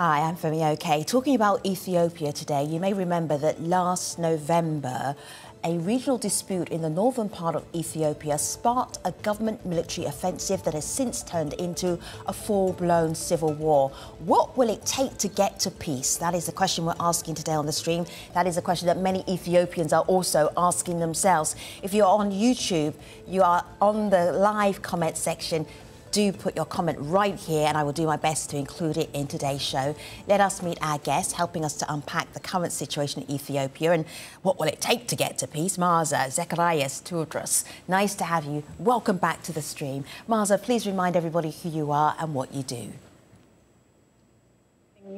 Hi, I'm Femi. Okay, talking about Ethiopia today, you may remember that last November, a regional dispute in the northern part of Ethiopia sparked a government military offensive that has since turned into a full-blown civil war. What will it take to get to peace? That is the question we're asking today on the stream. That is a question that many Ethiopians are also asking themselves. If you're on YouTube, you are on the live comment section. Do put your comment right here and I will do my best to include it in today's show. Let us meet our guest, helping us to unpack the current situation in Ethiopia and what will it take to get to peace. Meaza, Zacharias, TEWODROSE, nice to have you. Welcome back to the stream. Meaza, please remind everybody who you are and what you do.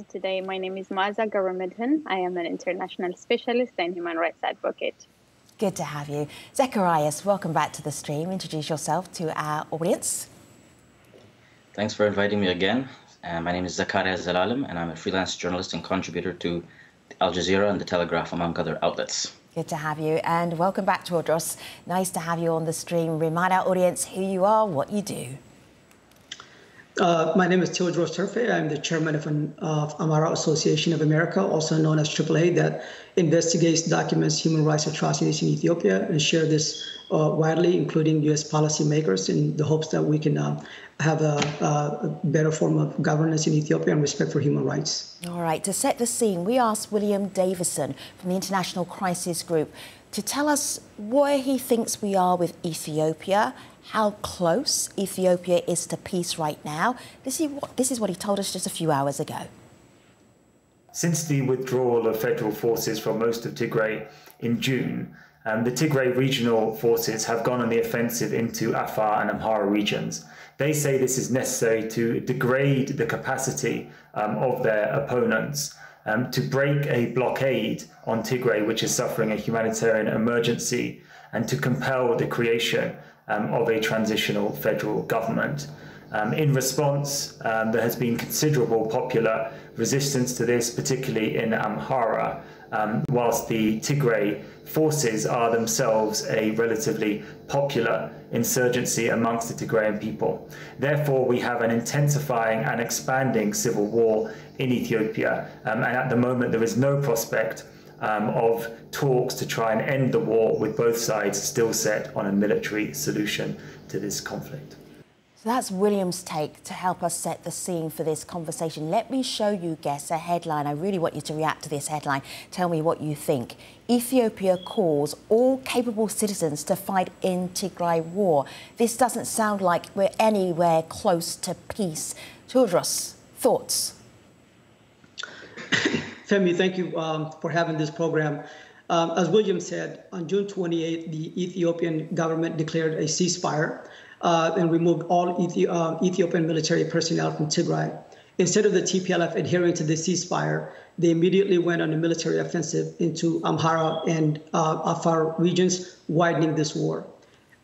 Today, my name is Meaza. I am an international specialist and human rights advocate. Good to have you. Zacharias, welcome back to the stream. Introduce yourself to our audience. Thanks for inviting me again. My name is Zacharias Zelalem, and I'm a freelance journalist and contributor to Al Jazeera and The Telegraph, among other outlets. Good to have you, and welcome back to TEWODROSE. Nice to have you on the stream. Remind our audience who you are, what you do. My name is TEWODROSE TIRFE. I'm the chairman of Amhara Association of America, also known as AAA, that investigates, documents human rights atrocities in Ethiopia and share this widely, including U.S. policymakers, in the hopes that we can have a better form of governance in Ethiopia and respect for human rights. All right, to set the scene, we asked William Davison from the International Crisis Group to tell us where he thinks we are with Ethiopia, how close Ethiopia is to peace right now. This is what he told us just a few hours ago. Since the withdrawal of federal forces from most of Tigray in June, the Tigray regional forces have gone on the offensive into Afar and Amhara regions. They say this is necessary to degrade the capacity of their opponents, to break a blockade on Tigray, which is suffering a humanitarian emergency, and to compel the creation of a transitional federal government. In response, there has been considerable popular resistance to this, particularly in Amhara, whilst the Tigray forces are themselves a relatively popular insurgency amongst the Tigrayan people. Therefore, we have an intensifying and expanding civil war in Ethiopia, and at the moment there is no prospect of talks to try and end the war, with both sides still set on a military solution to this conflict. So that's William's take to help us set the scene for this conversation. Let me show you, guests, a headline. I really want you to react to this headline. Tell me what you think. Ethiopia calls all capable citizens to fight in Tigray war. This doesn't sound like we're anywhere close to peace. TEWODROSE, thoughts? Femi, thank you for having this program. As William said, on June 28th, the Ethiopian government declared a ceasefire and removed all Ethiopian military personnel from Tigray. Instead of the TPLF adhering to the ceasefire, they immediately went on a military offensive into Amhara and Afar regions, widening this war.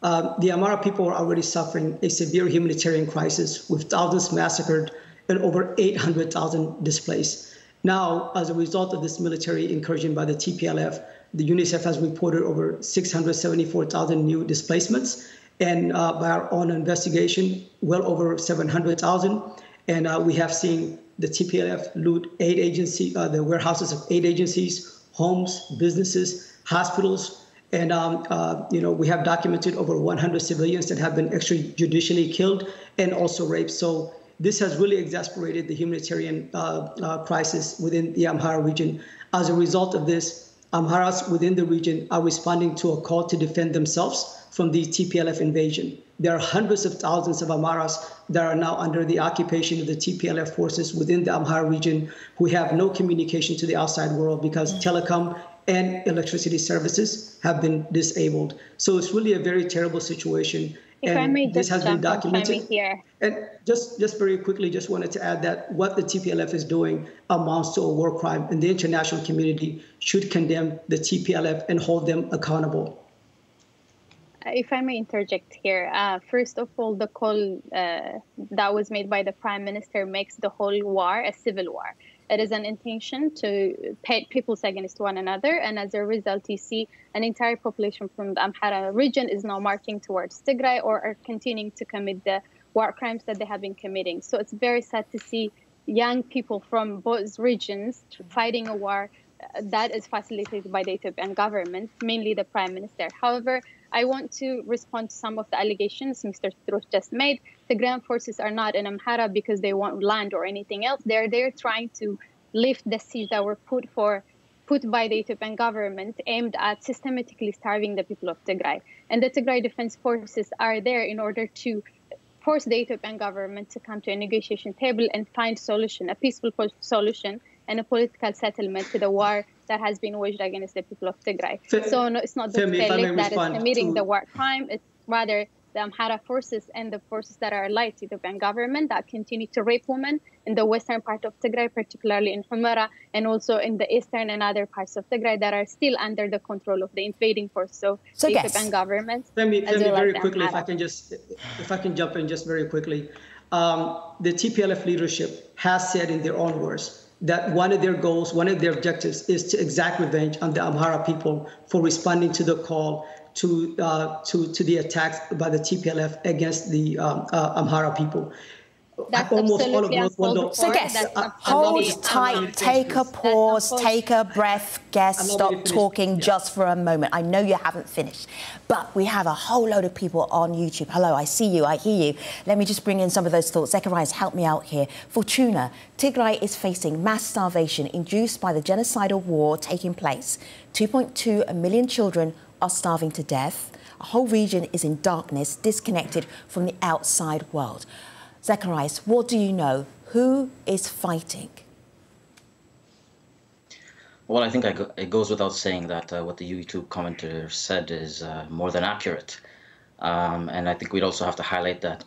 The Amhara people are already suffering a severe humanitarian crisis, with thousands massacred and over 800,000 displaced. Now, as a result of this military incursion by the TPLF, the UNICEF has reported over 674,000 new displacements, and by our own investigation, well over 700,000. And we have seen the TPLF loot the warehouses of 8 agencies, homes, businesses, hospitals, and we have documented over 100 civilians that have been extrajudicially killed and also raped. So this has really exasperated the humanitarian crisis within the Amhara region. As a result of this, Amharas within the region are responding to a call to defend themselves from the TPLF invasion. There are hundreds of thousands of Amharas that are now under the occupation of the TPLF forces within the Amhara region, who have no communication to the outside world because telecom and electricity services have been disabled. So it's really a very terrible situation. If I may just jump on here. And just very quickly, just wanted to add that what the TPLF is doing amounts to a war crime, and the international community should condemn the TPLF and hold them accountable. If I may interject here, first of all, the call that was made by the Prime Minister makes the whole war a civil war. It is an intention to pit peoples against one another, and as a result, you see an entire population from the Amhara region is now marching towards Tigray or are continuing to commit the war crimes that they have been committing. So it's very sad to see young people from both regions fighting a war that is facilitated by the Ethiopian government, mainly the Prime Minister. However, I want to respond to some of the allegations Mr. TEWODROSE just made. The Tigrayan forces are not in Amhara because they want land or anything else. They're there trying to lift the siege that were put by the Ethiopian government, aimed at systematically starving the people of Tigray. And the Tigray Defense Forces are there in order to force the Ethiopian government to come to a negotiation table and find solution, a peaceful solution and a political settlement to the war that has been waged against the people of Tigray. So no, it's not the TPLF that is committing the war crime, it's rather the Amhara forces and the forces that are allied to the Ethiopian government that continue to rape women in the western part of Tigray, particularly in Humera, and also in the eastern and other parts of Tigray that are still under the control of the invading forces of the Ethiopian government. Let me very quickly, if I can jump in just very quickly. The TPLF leadership has said in their own words that one of their goals, one of their objectives is to exact revenge on the Amhara people for responding to the call to the attacks by the TPLF against the Amhara people. That's absolutely uncalled for. So guess, hold tight, take a pause, take a breath, guess, stop talking just for a moment. I know you haven't finished, but we have a whole load of people on YouTube. Hello, I see you, I hear you. Let me just bring in some of those thoughts. Zacharias, help me out here. Fortuna, Tigray is facing mass starvation induced by the genocidal war taking place. 2.2 million children are starving to death. A whole region is in darkness, disconnected from the outside world. Zacharias, what do you know? Who is fighting? Well, I think it goes without saying that what the YouTube commentator said is more than accurate. And I think we'd also have to highlight that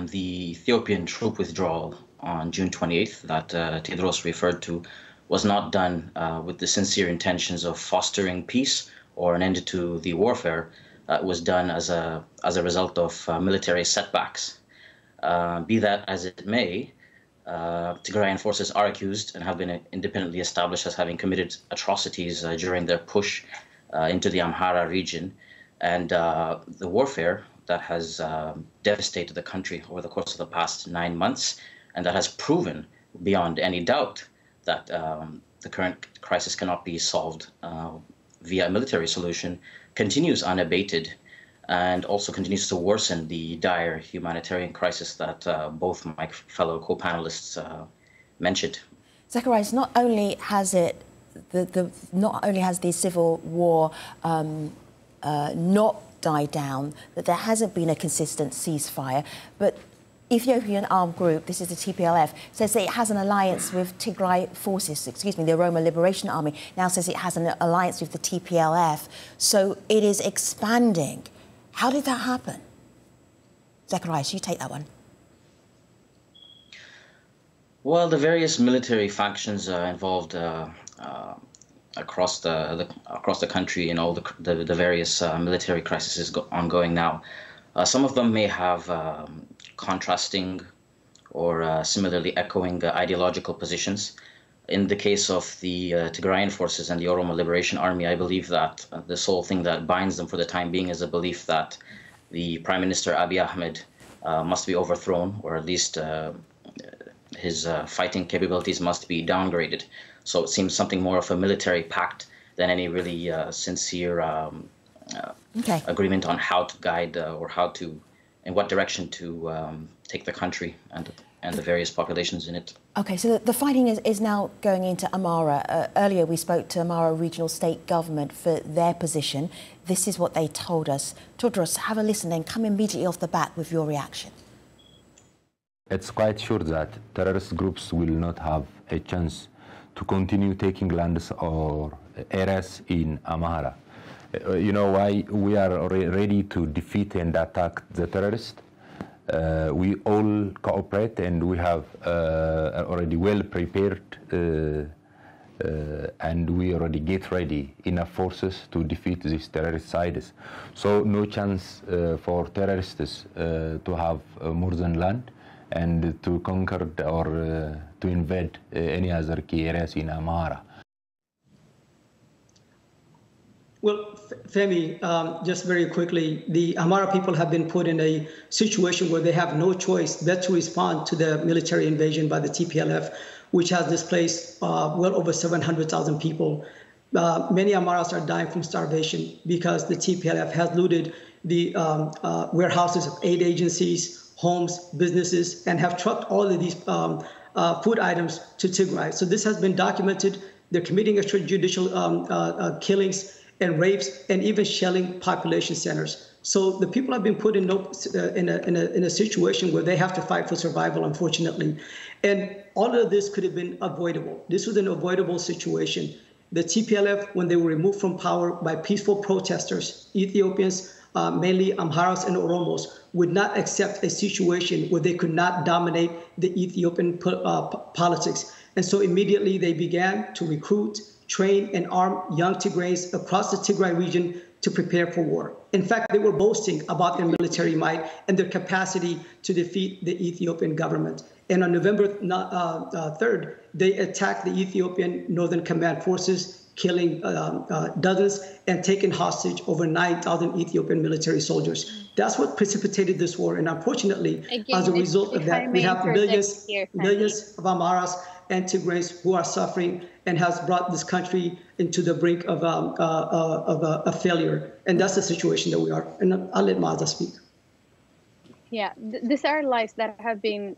the Ethiopian troop withdrawal on June 28th that TEWODROSE referred to was not done with the sincere intentions of fostering peace or an end to the warfare. It was done as a result of military setbacks. Be that as it may, Tigrayan forces are accused and have been independently established as having committed atrocities during their push into the Amhara region. And the warfare that has devastated the country over the course of the past 9 months, and that has proven beyond any doubt that the current crisis cannot be solved via a military solution, continues unabated, and also continues to worsen the dire humanitarian crisis that both my fellow co-panelists mentioned. Zacharias, not only has the civil war not died down, that there hasn't been a consistent ceasefire, but Ethiopian armed group, this is the TPLF, says that it has an alliance with Tigray forces, the Oromo Liberation Army, now says it has an alliance with the TPLF, so it is expanding. How did that happen? Zacharias, you take that one. Well, the various military factions involved across the country in all the various military crises ongoing now. Some of them may have contrasting or similarly echoing ideological positions. In the case of the Tigrayan forces and the Oromo Liberation Army, I believe that the sole thing that binds them for the time being is a belief that the Prime Minister Abiy Ahmed must be overthrown, or at least his fighting capabilities must be downgraded. So it seems something more of a military pact than any really sincere agreement on how to guide or in what direction to take the country and the various populations in it. Okay, so the fighting is now going into Amhara. Earlier we spoke to Amhara Regional State Government for their position. This is what they told us. TEWODROSE, have a listen and come immediately off the bat with your reaction. It's quite sure that terrorist groups will not have a chance to continue taking lands or areas in Amhara. You know why we are ready to defeat and attack the terrorists? We all cooperate and we have already well prepared and we already get ready enough forces to defeat these terrorist sides. So no chance for terrorists to have more than land and to conquer or to invade any other key areas in Amhara. Well, Femi, just very quickly, the Amhara people have been put in a situation where they have no choice but to respond to the military invasion by the TPLF. which has displaced well over 700,000 people. Many Amharas are dying from starvation because the TPLF has looted the warehouses of aid agencies, homes, businesses, and have trucked all of these food items to Tigray. So this has been documented. They're committing extrajudicial killings and rapes and even shelling population centers. So the people have been put in a situation where they have to fight for survival, unfortunately. And all of this could have been avoidable. This was an avoidable situation. The TPLF, when they were removed from power by peaceful protesters, Ethiopians, mainly Amharas and Oromos, would not accept a situation where they could not dominate the Ethiopian politics. And so immediately they began to recruit, train, and arm young Tigrays across the Tigray region to prepare for war. In fact, they were boasting about their military might and their capacity to defeat the Ethiopian government. And on November 3rd, they attacked the Ethiopian Northern Command forces, killing dozens and taking hostage over 9,000 Ethiopian military soldiers. That's what precipitated this war. And unfortunately, as a result of that, we have millions of Amharas and Tigrays who are suffering and has brought this country into the brink of a failure. And that's the situation that we are. And I'll let Meaza speak. Yeah, these are lies that have been,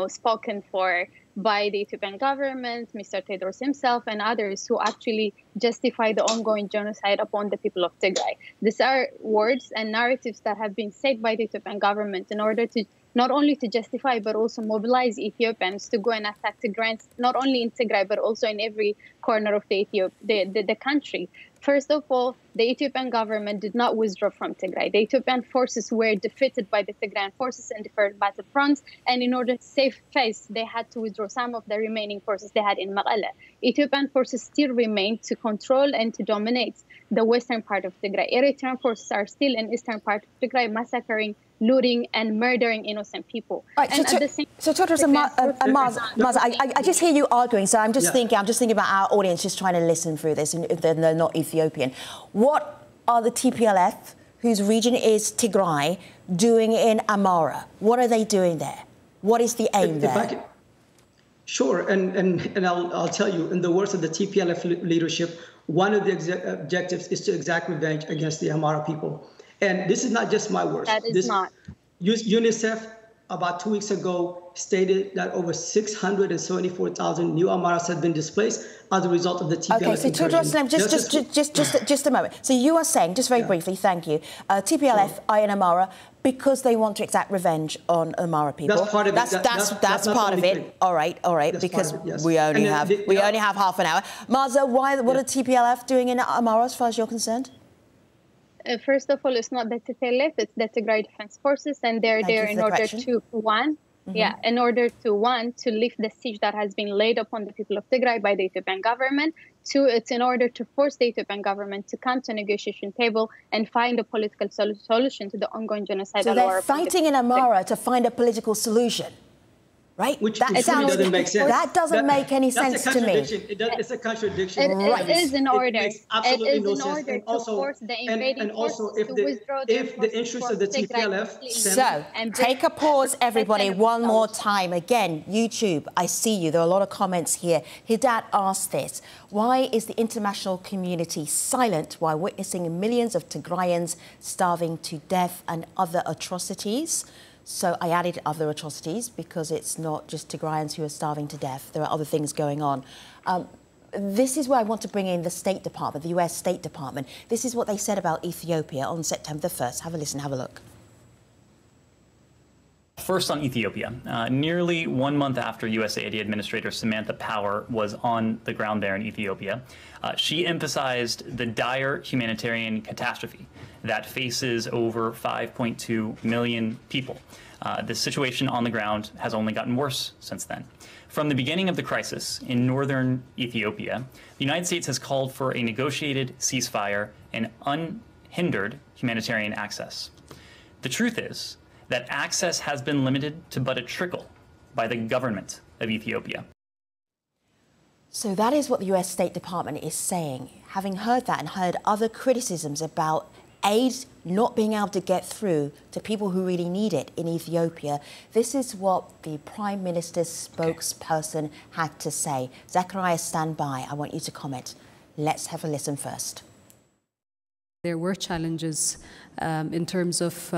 spoken for by the Ethiopian government, Mr. TEWODROSE himself, and others who actually justify the ongoing genocide upon the people of Tigray. These are words and narratives that have been said by the Ethiopian government in order to not only to justify, but also mobilize Ethiopians to go and attack Tigrayans, not only in Tigray, but also in every corner of the country. First of all, the Ethiopian government did not withdraw from Tigray. The Ethiopian forces were defeated by the Tigrayan forces in different battle fronts, and in order to save face, they had to withdraw some of the remaining forces they had in Mekelle. Ethiopian forces still remain to control and to dominate the western part of Tigray. Eritrean forces are still in eastern part of Tigray, massacring, looting, and murdering innocent people. Right, and so TEWODROSE and Meaza, I just hear you arguing, so I'm just thinking about our audience just trying to listen through this, and if they're not Ethiopian. What are the TPLF, whose region is Tigray, doing in Amhara? What are they doing there? What is the aim there? Sure, and I'll tell you, in the words of the TPLF leadership, one of the objectives is to exact revenge against the Amhara people. And this is not just my words. That is not. UNICEF, about 2 weeks ago, stated that over 674,000 new Amharas have been displaced as a result of the TPLF. Okay, so TEWODROSE, just a moment. So you are saying, just very briefly, thank you, TPLF are in Amhara because they want to exact revenge on Amhara people. That's part of it. That's part of it. All right, because we only have half an hour. Meaza, what are TPLF doing in Amhara as far as you're concerned? First of all, it's not the TPLF, it's the Tigray Defense Forces, and they're there in order to, to lift the siege that has been laid upon the people of Tigray by the Ethiopian government. Two, it's in order to force the Ethiopian government to come to a negotiation table and find a political solution to the ongoing genocidal war. So they're fighting in Amhara to find a political solution. Right? Which doesn't make sense. That doesn't make any sense to me. It's a contradiction. It is in order. It makes absolutely no sense. Order to force the invading forces to withdraw their if the interests of the TPLF... So, take a pause, everybody, one more time. Again, YouTube, I see you. There are a lot of comments here. Hidat asked this. Why is the international community silent while witnessing millions of Tigrayans starving to death and other atrocities? So I added other atrocities because it's not just Tigrayans who are starving to death. There are other things going on. This is where I want to bring in the State Department, the US State Department. This is what they said about Ethiopia on September 1st. Have a listen, have a look. First on Ethiopia. Nearly 1 month after USAID Administrator Samantha Power was on the ground there in Ethiopia, she emphasized the dire humanitarian catastrophe that faces over 5.2 million people. The situation on the ground has only gotten worse since then. From the beginning of the crisis in northern Ethiopia, the United States has called for a negotiated ceasefire and unhindered humanitarian access. The truth is that access has been limited to but a trickle by the government of Ethiopia. So that is what the US State Department is saying. Having heard that and heard other criticisms about aid not being able to get through to people who really need it in Ethiopia. This is what the Prime Minister's spokesperson had to say. Zachariah, stand by. I want you to comment. Let's have a listen first. There were challenges in terms of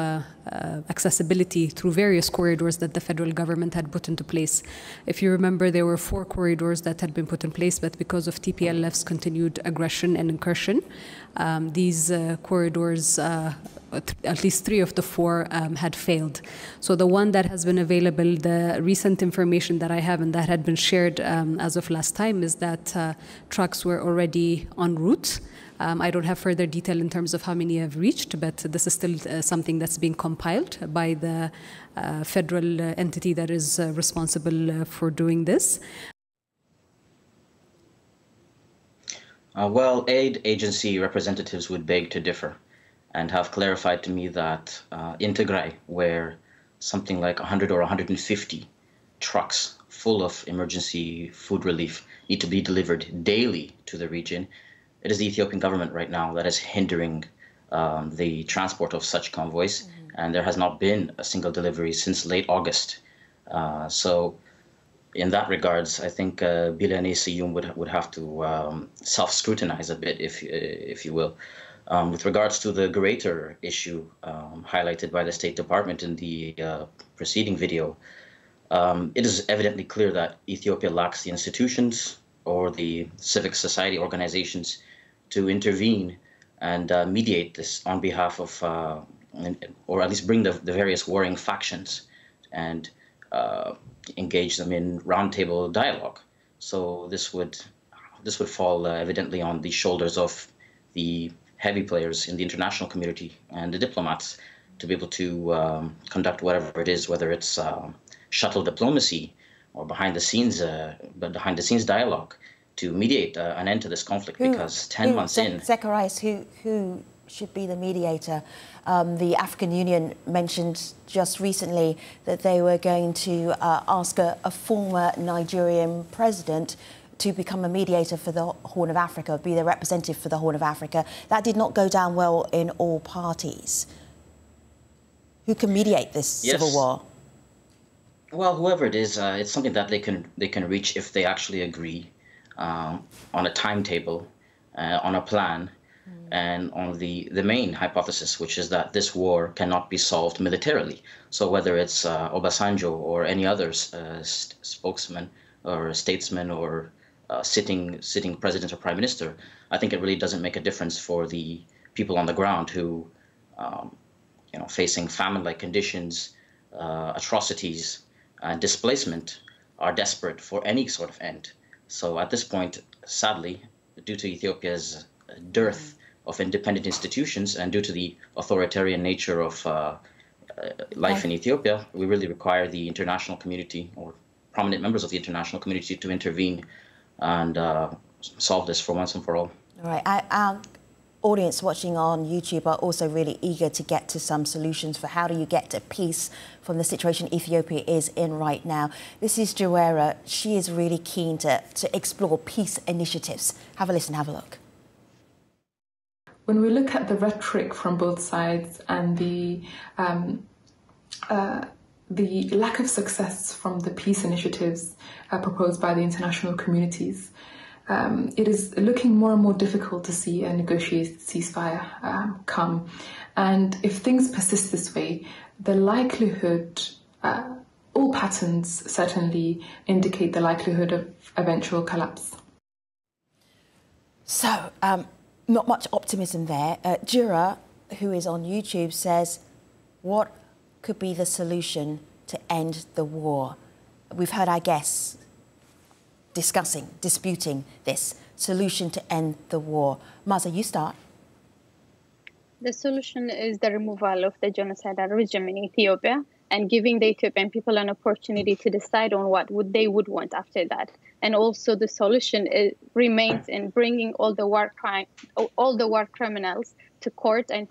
accessibility through various corridors that the federal government had put into place. If you remember, there were 4 corridors that had been put in place, but because of TPLF's continued aggression and incursion, these corridors, at least 3 of the 4 had failed. So the one that has been available, the recent information that I have and that had been shared as of last time is that trucks were already en route. I don't have further detail in terms of how many have reached, but this is still something that's being compiled by the federal entity that is responsible for doing this. Well, aid agency representatives would beg to differ and have clarified to me that in Tigray, where something like 100 or 150 trucks full of emergency food relief need to be delivered daily to the region, it is the Ethiopian government right now that is hindering the transport of such convoys, and there has not been a single delivery since late August. So in that regards, I think Bilani Siyum would have to self-scrutinize a bit, if you will. With regards to the greater issue highlighted by the State Department in the preceding video, it is evidently clear that Ethiopia lacks the institutions or the civic society organizations to intervene and mediate this on behalf of, or at least bring the various warring factions and engage them in roundtable dialogue. So this would fall evidently on the shoulders of the heavy players in the international community and the diplomats to be able to conduct whatever it is, whether it's shuttle diplomacy or behind the scenes dialogue, to mediate an end to this conflict, because 10 months in... Zacharias, who should be the mediator? The African Union mentioned just recently that they were going to ask a former Nigerian president to become a mediator for the Horn of Africa, be the representative for the Horn of Africa. That did not go down well in all parties. Who can mediate this civil war? Well, whoever it is, it's something that they can reach if they actually agree on a timetable, on a plan, and on the main hypothesis, which is that this war cannot be solved militarily. So whether it's Obasanjo or any other spokesman or statesman or sitting president or prime minister, I think it really doesn't make a difference for the people on the ground who, facing famine-like conditions, atrocities, and displacement, are desperate for any sort of end. So at this point, sadly, due to Ethiopia's dearth of independent institutions and due to the authoritarian nature of life in Ethiopia, we really require the international community or prominent members of the international community to intervene and solve this for once and for all. All right. Our audience watching on YouTube are also really eager to get to some solutions for how do you get to peace from the situation Ethiopia is in right now. This is Jazeera. She is really keen to explore peace initiatives. Have a listen, have a look. When we look at the rhetoric from both sides and the lack of success from the peace initiatives proposed by the international communities, it is looking more and more difficult to see a negotiated ceasefire come. And if things persist this way, the likelihood, all patterns certainly indicate the likelihood of eventual collapse. So, not much optimism there. Jura, who is on YouTube, says, what could be the solution to end the war? We've heard our guests disputing this solution to end the war. Meaza, you start. The solution is the removal of the genocidal regime in Ethiopia and giving the Ethiopian people an opportunity to decide on what they would want after that. And also the solution remains in bringing all the war criminals to court and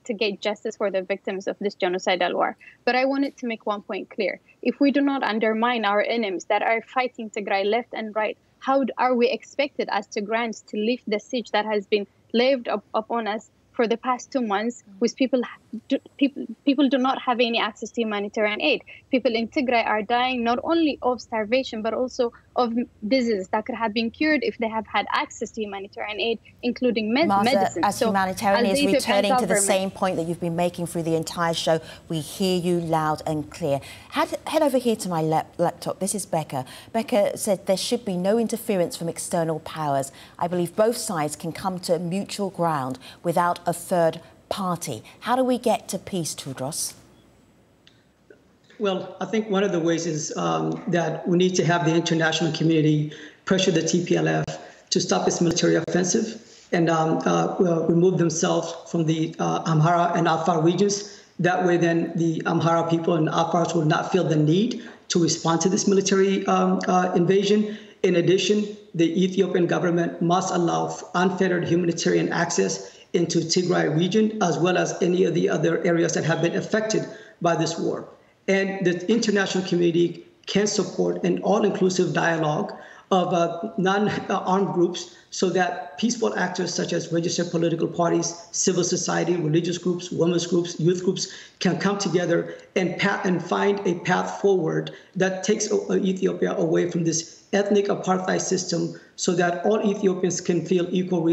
to get justice for the victims of this genocidal war. But I wanted to make one point clear. If we do not undermine our enemies that are fighting Tigray left and right, how are we expected as Tigrayans to lift the siege that has been laid upon us for the past 2 months, with people do not have any access to humanitarian aid. People in Tigray are dying not only of starvation, but also of diseases that could have been cured if they have had access to humanitarian aid, including medicine. As humanitarian is returning to the same point that you've been making through the entire show, we hear you loud and clear. Head over here to my laptop. This is Becca. Becca said there should be no interference from external powers. I believe both sides can come to mutual ground without a third party. How do we get to peace, TEWODROSE? Well, I think one of the ways is that we need to have the international community pressure the TPLF to stop its military offensive and remove themselves from the Amhara and Afar regions. That way, then the Amhara people and Afars will not feel the need to respond to this military invasion. In addition, the Ethiopian government must allow unfettered humanitarian access into Tigray region, as well as any of the other areas that have been affected by this war. And the international community can support an all-inclusive dialogue of non-armed groups so that peaceful actors such as registered political parties, civil society, religious groups, women's groups, youth groups can come together and find a path forward that takes Ethiopia away from this ethnic apartheid system so that all Ethiopians can feel equal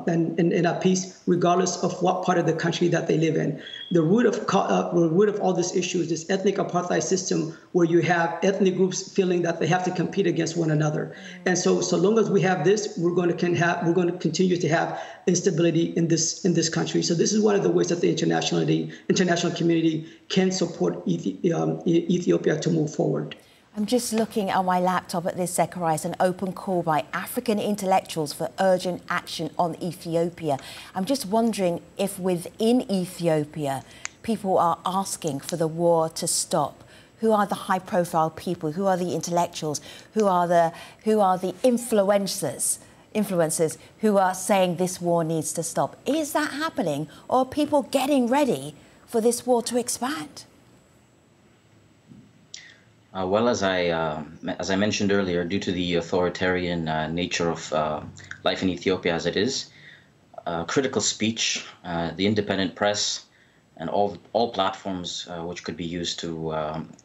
and at peace regardless of what part of the country that they live in. The root of all this issue is this ethnic apartheid system where you have ethnic groups feeling that they have to compete against one another. And so long as we have this, we're going to continue to have instability in this country. So this is one of the ways that the international community can support Ethiopia to move forward. I'm just looking on my laptop at this, Zacharias, an open call by African intellectuals for urgent action on Ethiopia. I'm just wondering if within Ethiopia, people are asking for the war to stop. Who are the high-profile people? Who are the intellectuals? Who are the influencers who are saying this war needs to stop? Is that happening, or are people getting ready for this war to expand? Well, as I mentioned earlier, due to the authoritarian nature of life in Ethiopia as it is, critical speech, the independent press, and all platforms which could be used to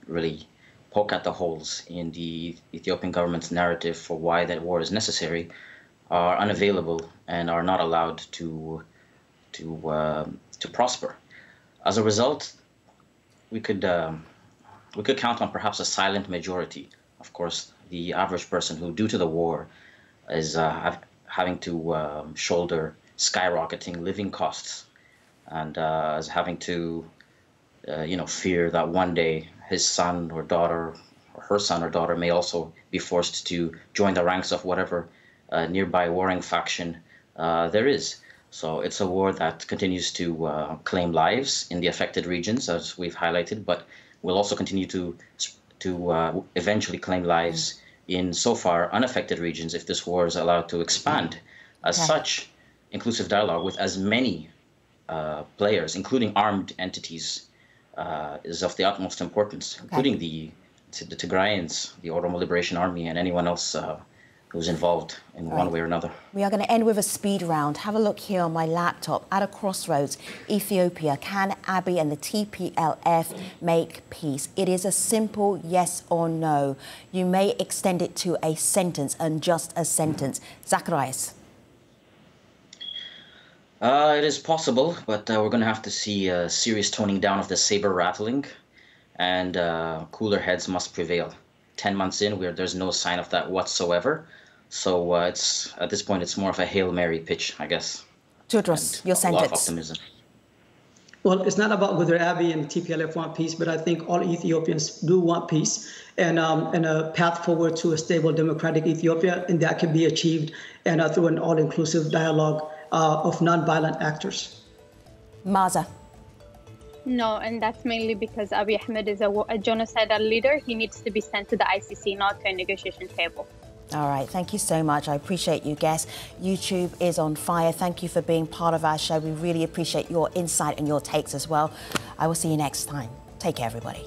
really poke at the holes in the Ethiopian government's narrative for why that war is necessary are unavailable and are not allowed to prosper. As a result, we could count on perhaps a silent majority. Of course, the average person who, due to the war, is having to shoulder skyrocketing living costs, and is having to, fear that one day his son or daughter, or her son or daughter, may also be forced to join the ranks of whatever nearby warring faction there is. So it's a war that continues to claim lives in the affected regions, as we've highlighted, but will also continue to eventually claim lives in so far unaffected regions if this war is allowed to expand. As such, inclusive dialogue with as many players, including armed entities, is of the utmost importance, including the Tigrayans, the Oromo Liberation Army, and anyone else who's involved in one way or another. We are going to end with a speed round. Have a look here on my laptop. At a crossroads, Ethiopia. Can Abiy and the TPLF make peace? It is a simple yes or no. You may extend it to a sentence, and just a sentence. Zacharias. It is possible, but we're going to have to see a serious toning down of the saber rattling, and cooler heads must prevail. 10 months in, there's no sign of that whatsoever. So it's at this point, it's more of a Hail Mary pitch, I guess. TEWODROSE, your sentence. A lot of optimism. Well, it's not about whether Abiy and TPLF want peace, but I think all Ethiopians do want peace and a path forward to a stable, democratic Ethiopia, and that can be achieved through an all-inclusive dialogue of non-violent actors. Meaza. No, and that's mainly because Abiy Ahmed is a genocidal leader. He needs to be sent to the ICC, not to a negotiation table. All right, thank you so much. I appreciate you, guests. YouTube is on fire. Thank you for being part of our show. We really appreciate your insight and your takes as well. I will see you next time. Take care, everybody.